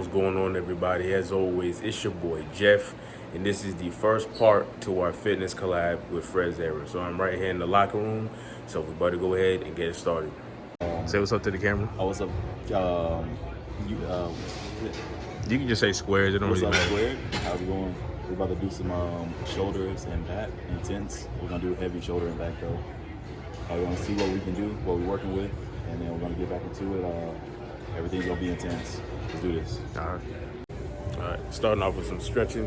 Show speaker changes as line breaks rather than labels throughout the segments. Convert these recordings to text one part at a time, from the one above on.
What's going on, everybody? As always, it's your boy Jeff, and this is the first part to our fitness collab with Frezz Era. So I'm right here in the locker room, so we better go ahead and get it started. Say what's up to the camera.
Oh, what's up?
You can just say squares. It don't really matter.
Squared? How's it going? We're about to do some shoulders and back, intense. We're gonna do heavy shoulder and back though. We're gonna see what we can do, what we're working with, and then we're gonna get back into it. Everything's gonna be intense. Let's do this.
All right. Starting off with some stretching.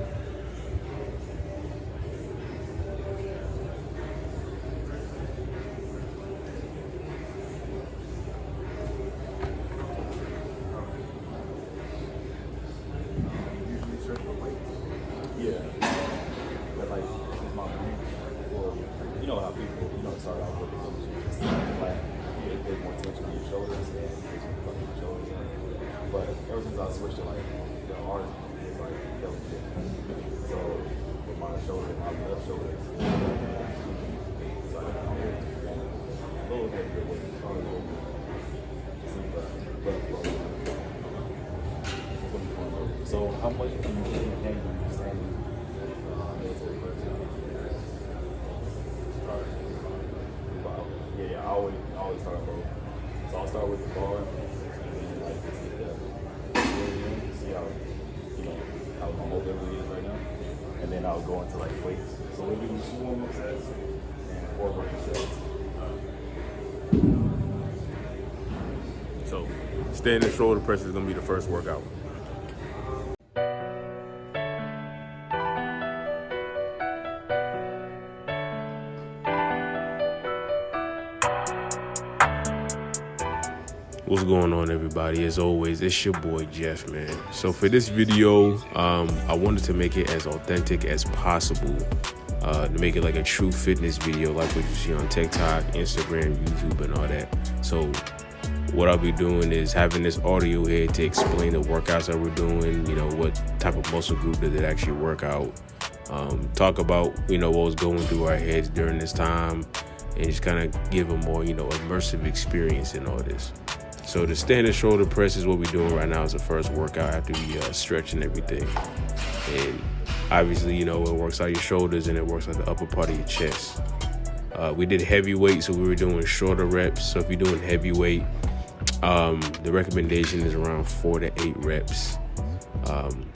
Yeah, but like, it's my brain. Well, you know how people, start off with just flat. You pay more attention on your shoulders and your shoulders. But ever since I switched to like the art, it's like that was different. So with my shoulder, my left shoulder, it's like I'm a little heavier with it, probably a little bit. See the blood flow. So how much do you think you can do standing? Yeah, I always start low. So I'll start with the bar and then like just get the see how my mobility is right now. And then I'll go into like weights. So we'll do 2 warm-up sets and 4 burpee sets.
So standing shoulder press is gonna be the first workout. What's going on, everybody? As always, it's your boy Jeff, man. So for this video, I wanted to make it as authentic as possible, to make it like a true fitness video, like what you see on TikTok, Instagram, YouTube, and all that. So what I'll be doing is having this audio here to explain the workouts that we're doing, what type of muscle group does it actually work out, talk about, what was going through our heads during this time, and just kind of give a more, immersive experience in all this. So the standing shoulder press is what we're doing right now as the first workout after we stretch and everything. And obviously, it works out your shoulders and it works out the upper part of your chest. We did heavyweight, so we were doing shorter reps. So if you're doing heavyweight, the recommendation is around 4 to 8 reps. And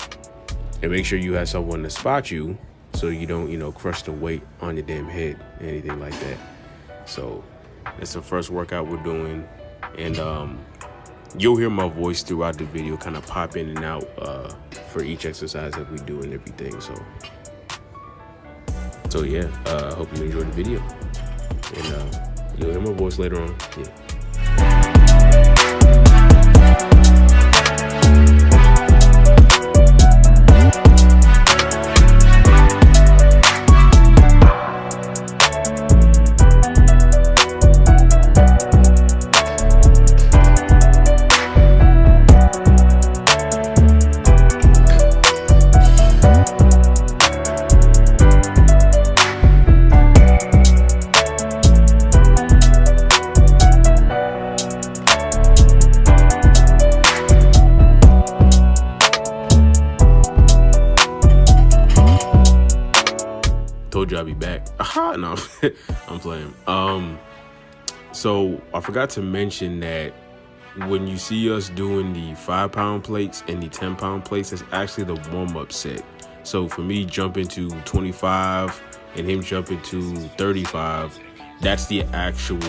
make sure you have someone to spot you so you don't, crush the weight on your damn head, anything like that. So that's the first workout we're doing. And you'll hear my voice throughout the video kind of pop in and out for each exercise that we do and everything. So yeah, hope you enjoyed the video, and you'll hear my voice later on. Yeah. Told you I'd be back. Aha, no, I'm playing. So I forgot to mention that when you see us doing the 5-pound plates and the 10-pound plates, that's actually the warm-up set. So for me jumping to 25 and him jumping to 35, that's the actual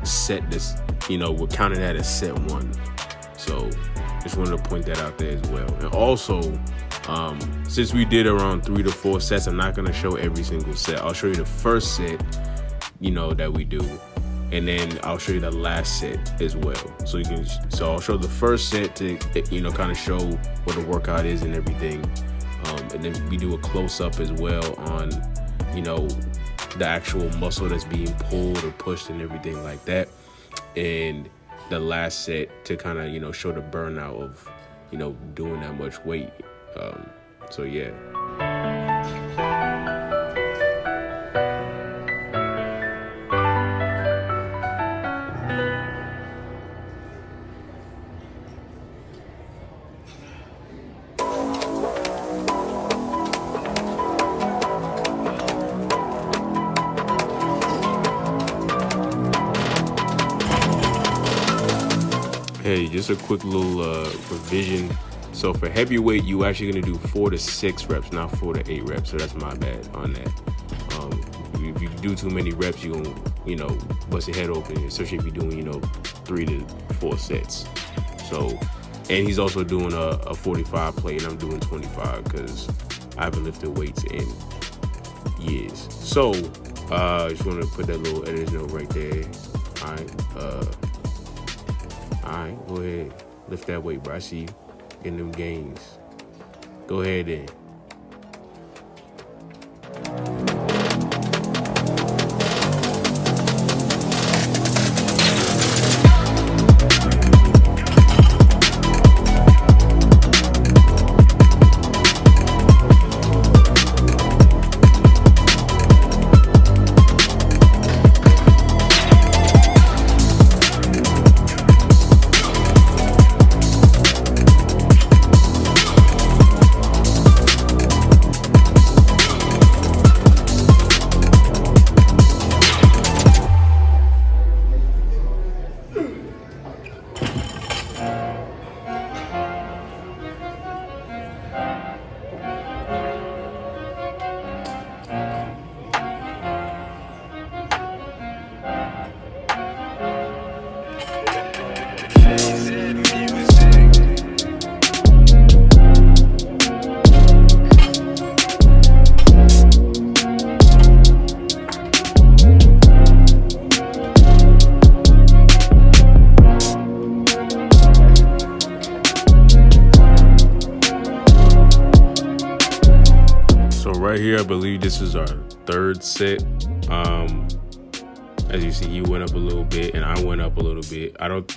set that's, we're counting that as set 1. So just wanted to point that out there as well. And also, since we did around 3 to 4 sets, I'm not going to show every single set. I'll show you the first set, that we do. And then I'll show you the last set as well. So I'll show the first set to, kind of show what the workout is and everything. And then we do a close up as well on, the actual muscle that's being pulled or pushed and everything like that. And the last set to kind of, show the burnout of, doing that much weight. So yeah. Hey, just a quick little revision. So for heavyweight, you actually gonna do 4 to 6 reps, not 4 to 8 reps. So that's my bad on that. If you do too many reps, you're gonna, bust your head open, especially if you're doing, 3 to 4 sets. So, and he's also doing a 45 plate, and I'm doing 25 because I haven't lifted weights in years. So, I just want to put that little editor's note right there. Alright, go ahead. Lift that weight, bro. I see you getting them gains. Go ahead then. Right here, I believe this is our 3rd set. As you see, he went up a little bit and I went up a little bit. I don't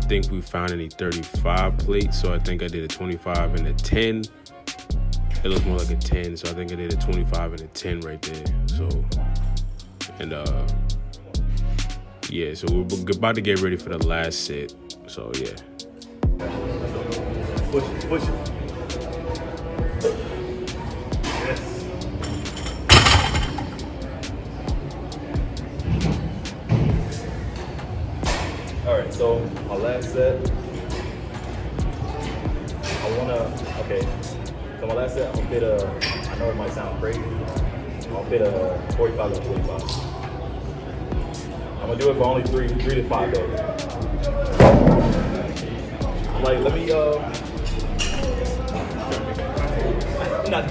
think we found any 35 plates, so I think I did a 25 and a 10. It looks more like a 10, so I think I did a 25 and a 10 right there. So, and yeah, so we're about to get ready for the last set. So yeah.
Push it, push it. Yes. All right, so my last set, so my last set, I'm gonna fit I know it might sound crazy, I'm gonna fit a 45 and 25. I'm gonna do it for only 3 to 5 though. I'm like, let me, not,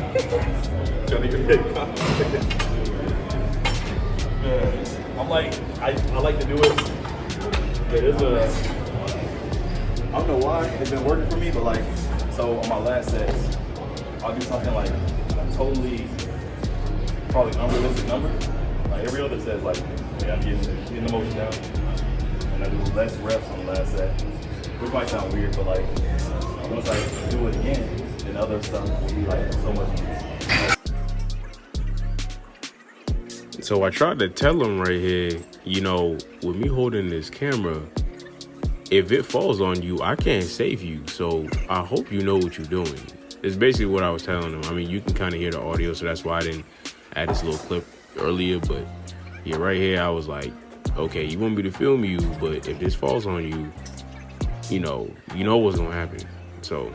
I'm like, I like to do it. Yeah, I don't know why it's been working for me, but like, so on my last sets, I'll do something like a totally, probably unrealistic number. Like every other set, like, yeah, I'm getting the motion down, and I do less reps on the last set, which might sound weird, but like, once I do it again, then other stuff will be like so much easier.
So I tried to tell him right here, with me holding this camera, if it falls on you, I can't save you. So I hope you know what you're doing. It's basically what I was telling him. I mean, you can kind of hear the audio, so that's why I didn't add this little clip earlier. But yeah, right here, I was like, okay, you want me to film you, but if this falls on you, you know what's gonna happen. So.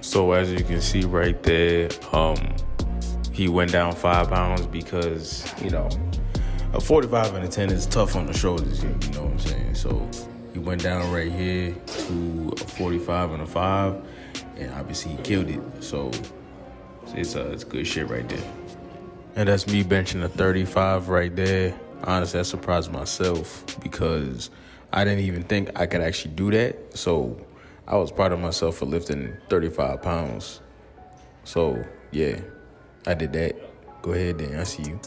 So as you can see right there, he went down 5 pounds because, a 45 and a 10 is tough on the shoulders, you know what I'm saying? So he went down right here to a 45 and a 5, and obviously he killed it. So it's good shit right there. And that's me benching a 35 right there. Honestly, I surprised myself because I didn't even think I could actually do that. So I was proud of myself for lifting 35 pounds. So yeah, I did that. Go ahead then, I see you.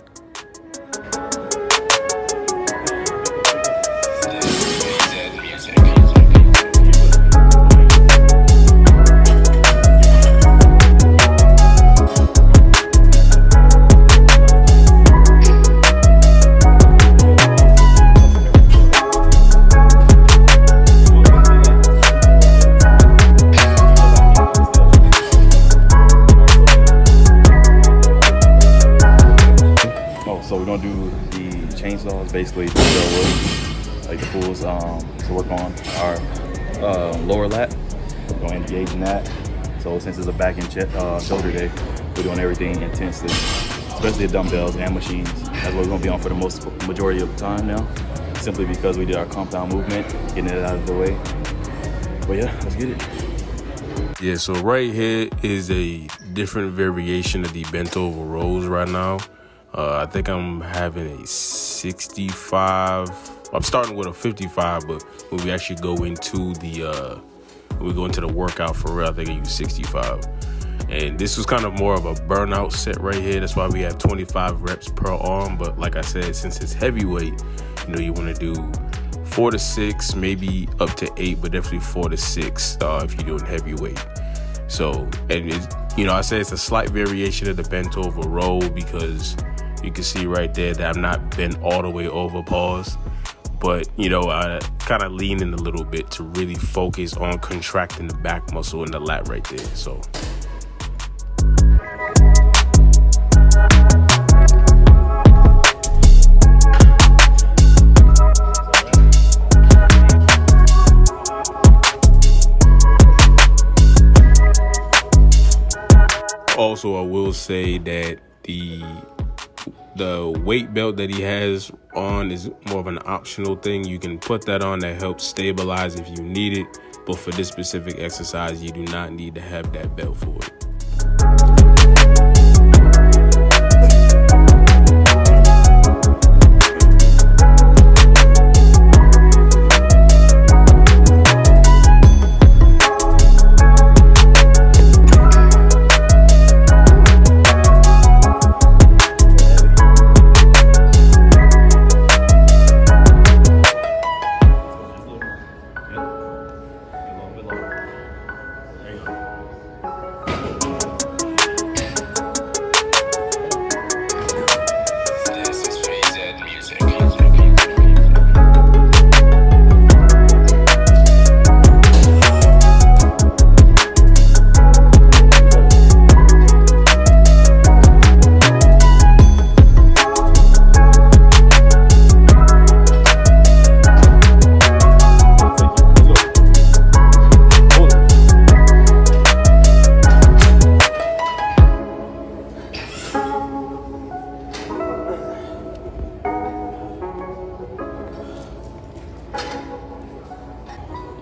gonna do the chainsaws, basically like the pulls to work on our lower lat. We're gonna engage in that. So since it's a back and shoulder day, we're doing everything intensely, especially the dumbbells and machines. That's what we're gonna be on for the majority of the time now, simply because we did our compound movement, getting it out of the way. But yeah, let's get it.
Yeah, so right here is a different variation of the bent over rows right now. I think I'm having a 65. I'm starting with a 55, but when we actually go into the workout for real, I think I use 65. And this was kind of more of a burnout set right here. That's why we have 25 reps per arm. But like I said, since it's heavyweight, you want to do 4 to 6, maybe up to 8, but definitely 4 to 6 if you're doing heavyweight. So, and I say it's a slight variation of the bent over row because you can see right there that I'm not bent all the way over, pause. But, I kind of lean in a little bit to really focus on contracting the back muscle and the lat right there. So. Also, I will say that the weight belt that he has on is more of an optional thing. You can put that on, that helps stabilize if you need it. But for this specific exercise, you do not need to have that belt for it.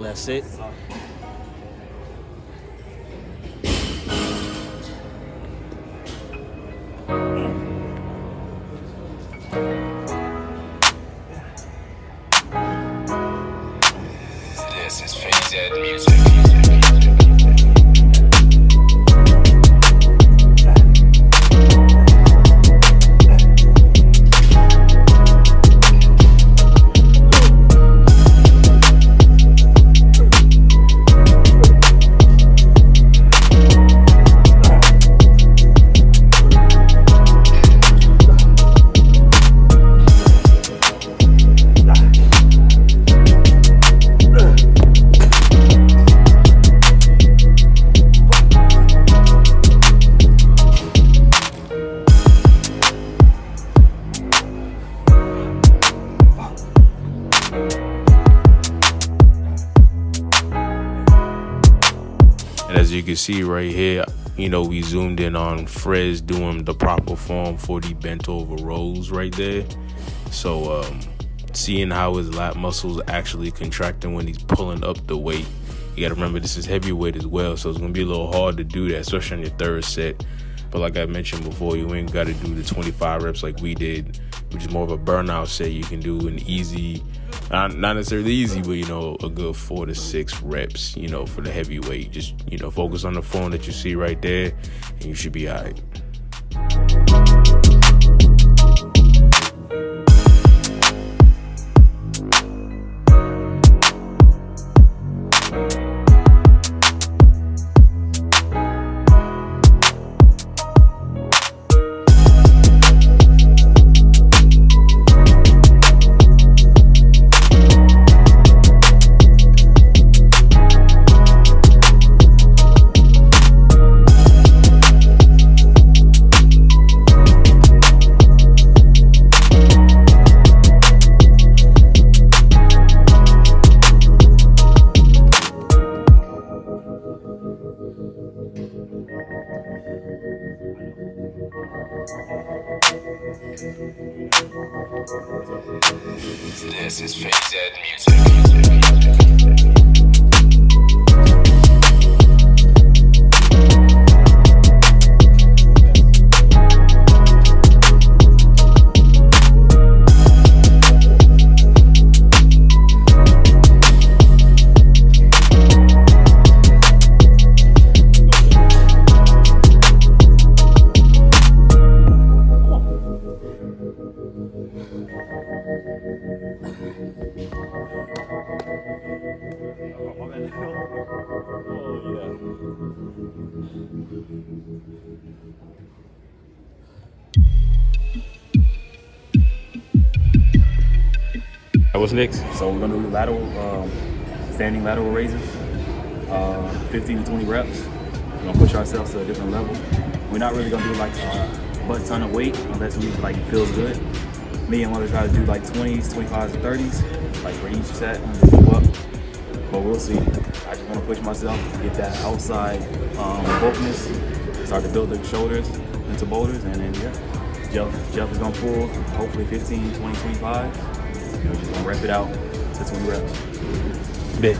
That's it.
This is Frezz Era music.
And as you can see right here, we zoomed in on Frezz doing the proper form for the bent over rows right there. So seeing how his lat muscles actually contracting when he's pulling up the weight. You gotta remember this is heavyweight as well, so it's gonna be a little hard to do that, especially on your third set. But like I mentioned before, you ain't gotta do the 25 reps like we did, which is more of a burnout set. You can do an easy, not necessarily easy, but a good 4 to 6 reps, for the heavyweight. Just, focus on the form that you see right there, and you should be all right.
This is Frezz Era music.
What's next?
So we're gonna do standing lateral raises, 15 to 20 reps. We're gonna push ourselves to a different level. We're not really gonna do like a butt ton of weight unless we like it feels good. Me, I'm gonna try to do like 20s, 25s, and 30s, like for each set. I'm gonna go up, but we'll see. I just wanna push myself, get that outside bulkiness, start to build the shoulders into boulders, and then yeah, Jeff is gonna pull hopefully 15, 20, 25. We're just gonna rep it out to 20 reps.
Bet.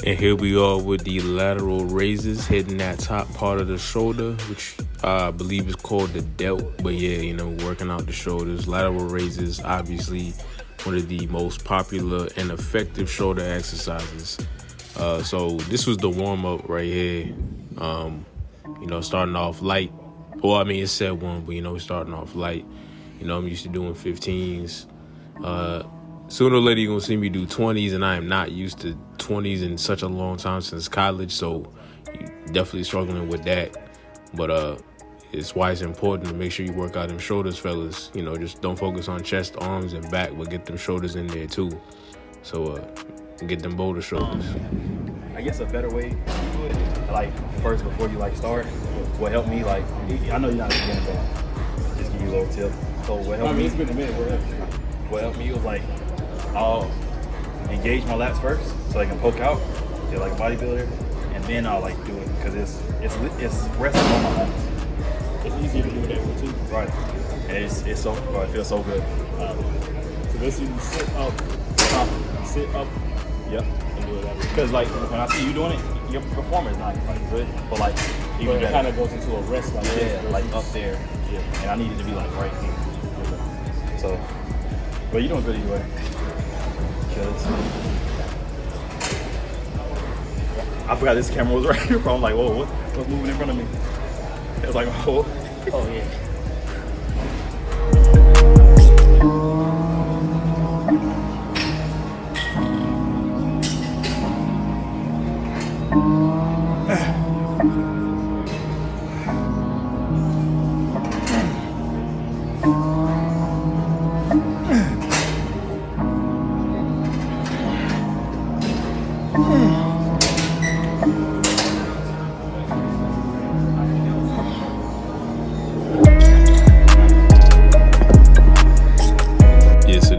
And here we are with the lateral raises, hitting that top part of the shoulder, which I believe is called the delt. But yeah, you know, working out the shoulders. Lateral raises, obviously one of the most popular and effective shoulder exercises. So this was the warm-up right here. You know, starting off light. Well, I mean, it said one, but you know, we're starting off light. You know, I'm used to doing 15s. Sooner or later, you're going to see me do 20s, and I am not used to 20s in such a long time since college, so you're definitely struggling with that. But it's why it's important to make sure you work out them shoulders, fellas. You know, just don't focus on chest, arms, and back, but get them shoulders in there, too. So get them boulder shoulders.
I guess a better way to do it, like first before you like start, what helped me, like, I know you're not a beginner, but just give you a little tip. So what helped me, it's been a minute, what helped me was like, I'll engage my lats first so I can poke out, feel like a bodybuilder, and then I'll like do it because it's resting on my lats. It's easier to do it that way too. Right. And it's so, bro, it feels so good. So basically you sit up, yep, and do it that way. Because like when I see you doing it, your performance is not like good, but like even it kind of goes into a rest like this, like up there. Yeah. And I need it to be like right here. Okay. So, but you're doing good either way. I forgot this camera was right here, bro. I'm like, whoa, what's moving in front of me? It was like, oh yeah.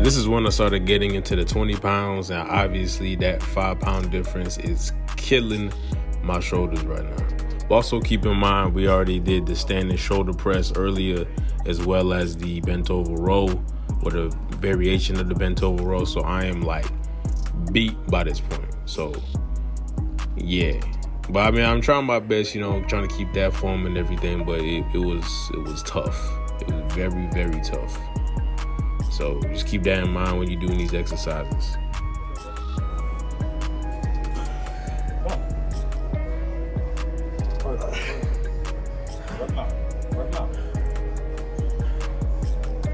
This is when I started getting into the 20 pounds, and obviously that 5-pound difference is killing my shoulders right now. But also keep in mind, we already did the standing shoulder press earlier, as well as the bent over row, or the variation of the bent over row. So I am like beat by this point. So yeah, but I mean, I'm trying my best, you know, trying to keep that form and everything, but it was tough. It was very, very tough. So just keep that in mind when you're doing these exercises.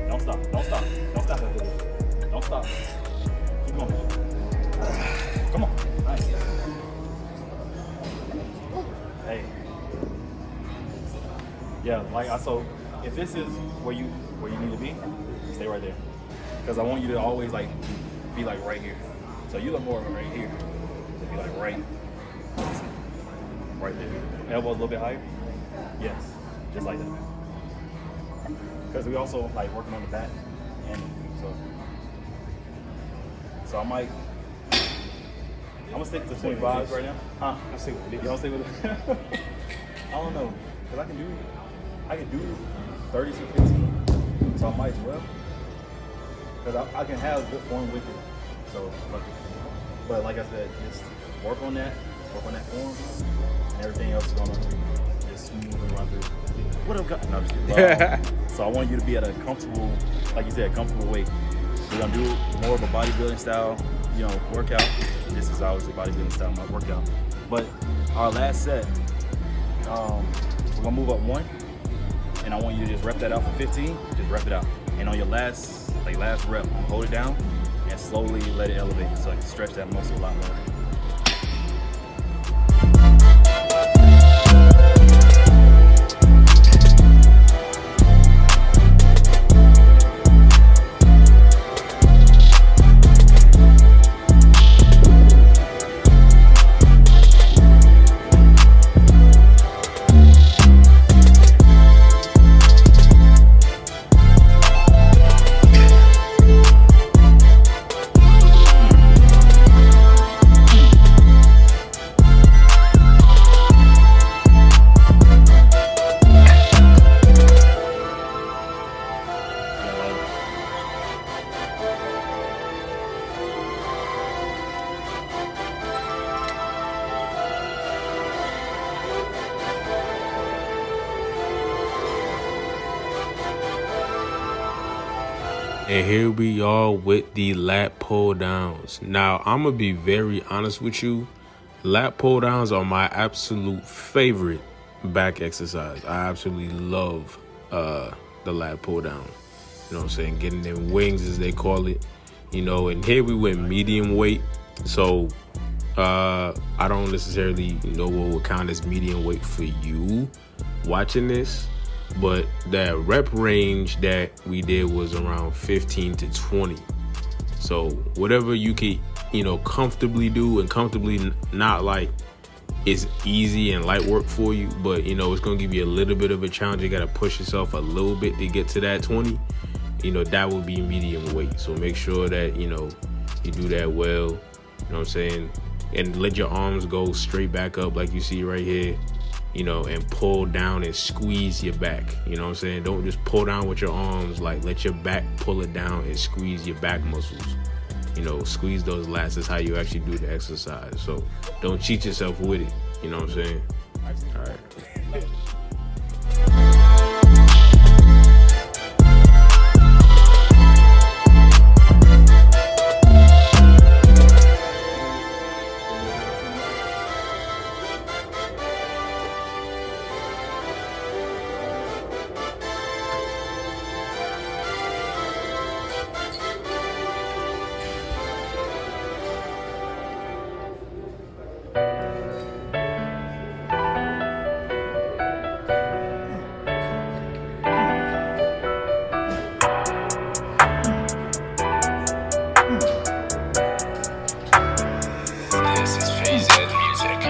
Don't stop. Keep going. Come on. Nice. Hey. Yeah, like so if this is where you need to be, stay right there. Because I want you to always like be like right here. So you look more right here. be like right there. Elbow a little bit higher. Yes, just like that. Because we also like working on the back, and so I might. I'm gonna stick to 25s right now. Huh?
I see what it
You
is.
don't stick with it? I don't know, cause I can do 30 to 15, so I might as well. Cause I can have good form with it. So, but like I said, just work on that form, and everything else is gonna just smoothly run through. What up, guys? No, I'm just kidding. So I want you to be at a comfortable, like you said, comfortable weight. We're gonna do more of a bodybuilding style, workout. This is always a bodybuilding style, my workout. But our last set, we're gonna move up one, and I want you to just rep that out for 15. Just rep it out, and on your last rep, hold it down and slowly let it elevate, so I can stretch that muscle a lot more.
And here we are with the lat pull downs. Now, I'm going to be very honest with you. Lat pull downs are my absolute favorite back exercise. I absolutely love the lat pull down. You know what I'm saying? Getting them wings, as they call it. And here we went medium weight. So I don't necessarily know what would count as medium weight for you watching this. But that rep range that we did was around 15 to 20. So whatever you could, comfortably do, and comfortably not like it's easy and light work for you, but it's gonna give you a little bit of a challenge. You gotta push yourself a little bit to get to that 20. That would be medium weight. So make sure that you do that well. You know what I'm saying? And let your arms go straight back up like you see right here. And pull down and squeeze your back. You know what I'm saying? Don't just pull down with your arms. Like, let your back pull it down and squeeze your back muscles. Squeeze those lats. That's how you actually do the exercise. So don't cheat yourself with it. You know what I'm saying? All right.
This is Frezz Era music.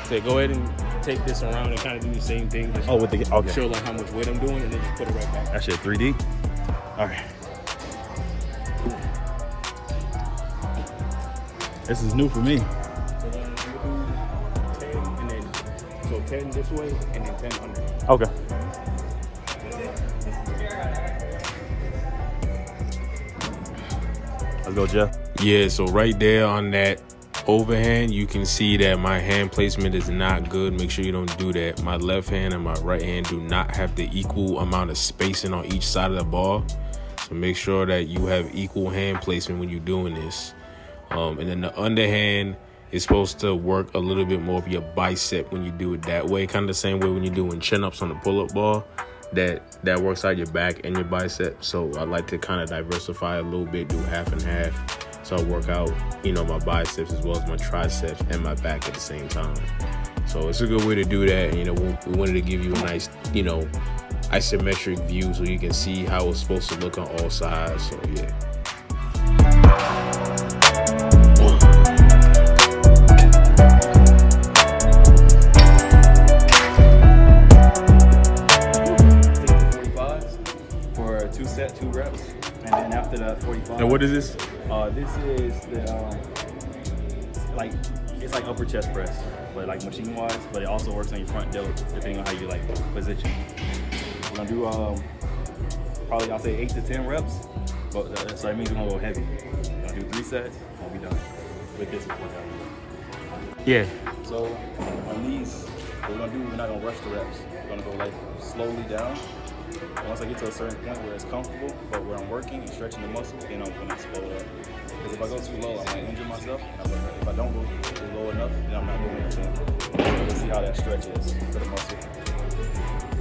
So go ahead and take this around and kind of do the same thing. Just
okay.
show like how much weight I'm doing, and then just put it right back.
That shit 3D. All right. This is new for me.
So then you do 10, and then 10 this way, and then 10 under.
Okay. Let's go, Jeff.
Yeah, so right there on that overhand, you can see that my hand placement is not good. Make sure you don't do that. My left hand and my right hand do not have the equal amount of spacing on each side of the ball. So make sure that you have equal hand placement when you're doing this. And then the underhand is supposed to work a little bit more of your bicep when you do it that way. Kind of the same way when you're doing chin-ups on the pull-up ball. That works out your back and your bicep. So I like to kind of diversify a little bit, do half and half. So I work out, my biceps as well as my triceps and my back at the same time. So it's a good way to do that. And, we wanted to give you a nice, isometric view so you can see how it's supposed to look on all sides. So yeah.
For 2 sets, 2 reps, and then after the 45.
And what is this?
This is the it's like upper chest press, but like machine wise. But it also works on your front delt depending on how you like position. We're gonna do probably I'll say 8 to 10 reps, but so that means we're gonna go heavy. We're gonna do 3 sets, and we'll be done with this workout.
Yeah.
So on these, what we're gonna do, we're not gonna rush the reps. We're gonna go like slowly down. And once I get to a certain point where it's comfortable, but where I'm working and stretching the muscle, then I'm gonna explode up. Because if I go too low, I might injure myself. If I don't go low enough, then I'm not doing anything. So let's see how that stretch is for the muscle.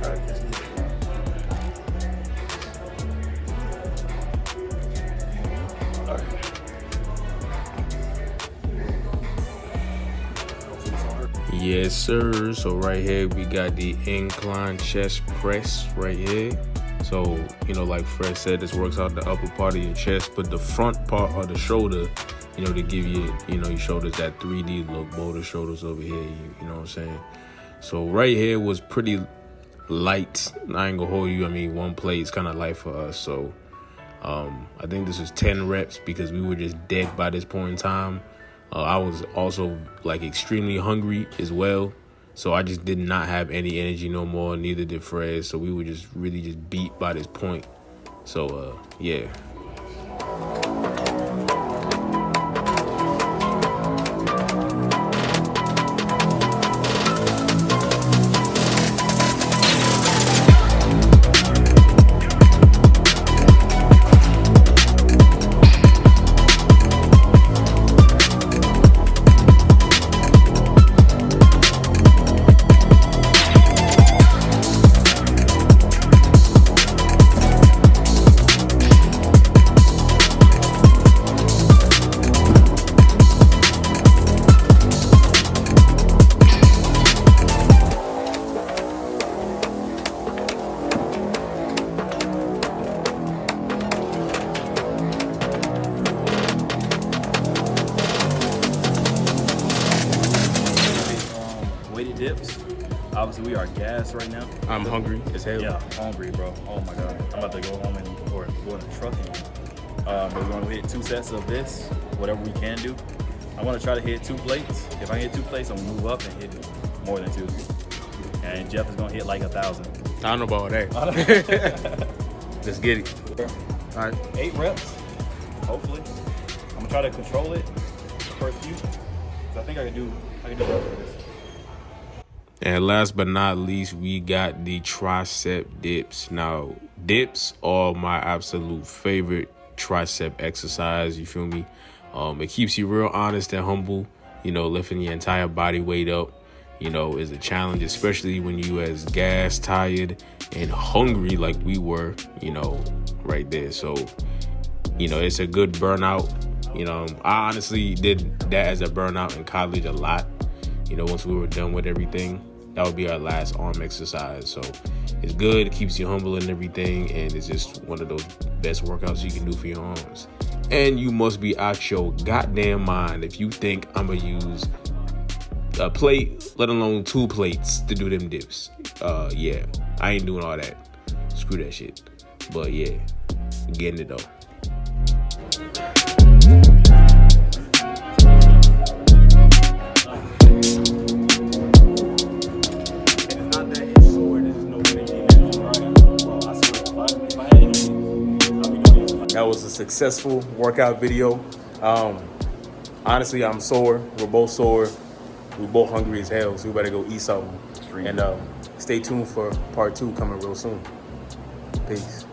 All right, let's do it. All right.
Yes, sir. So right here we got the incline chest press right here. So, you know, like Frezz said, this works out the upper part of your chest, but the front part of the shoulder, you know, to give you, you know, your shoulders that 3D look, boulder shoulders over here, you know what I'm saying? So right here was pretty light. I ain't gonna hold you. I mean, 1 plate is kind of light for us. So I think this is 10 reps because we were just dead by this point in time. I was also like extremely hungry as well. So I just did not have any energy no more. Neither did Frezz. So we were just really just beat by this point. So yeah.
Dips. Obviously, we are gassed right now.
I'm hungry as hell.
Yeah, hungry, bro. Oh my god, I'm about to go home or go in the truck. But we're gonna hit 2 sets of this, whatever we can do. I want to try to hit 2 plates. If I hit 2 plates, I'm gonna move up and hit more than 2. And Jeff is gonna hit like 1,000.
I don't know about that. Let's get it. All right.
8 reps, hopefully. I'm gonna try to control it the first few. I think I can do better for this.
And last but not least, we got the tricep dips. Now, dips are my absolute favorite tricep exercise, you feel me? It keeps you real honest and humble. You know, lifting your entire body weight up, you know, is a challenge, especially when you as gas, tired, and hungry like we were, you know, right there. So, you know, it's a good burnout. You know, I honestly did that as a burnout in college a lot. You know, once we were done with everything, that would be our last arm exercise. So it's good, it keeps you humble and everything, and it's just one of those best workouts you can do for your arms. And you must be out your goddamn mind if you think I'm gonna use a plate, let alone 2 plates to do them dips. Yeah, I ain't doing all that. Screw that shit. But yeah, getting it though.
That was a successful workout video. Honestly, I'm sore. We're both sore. We're both hungry as hell, so we better go eat something. And stay tuned for part 2 coming real soon. Peace.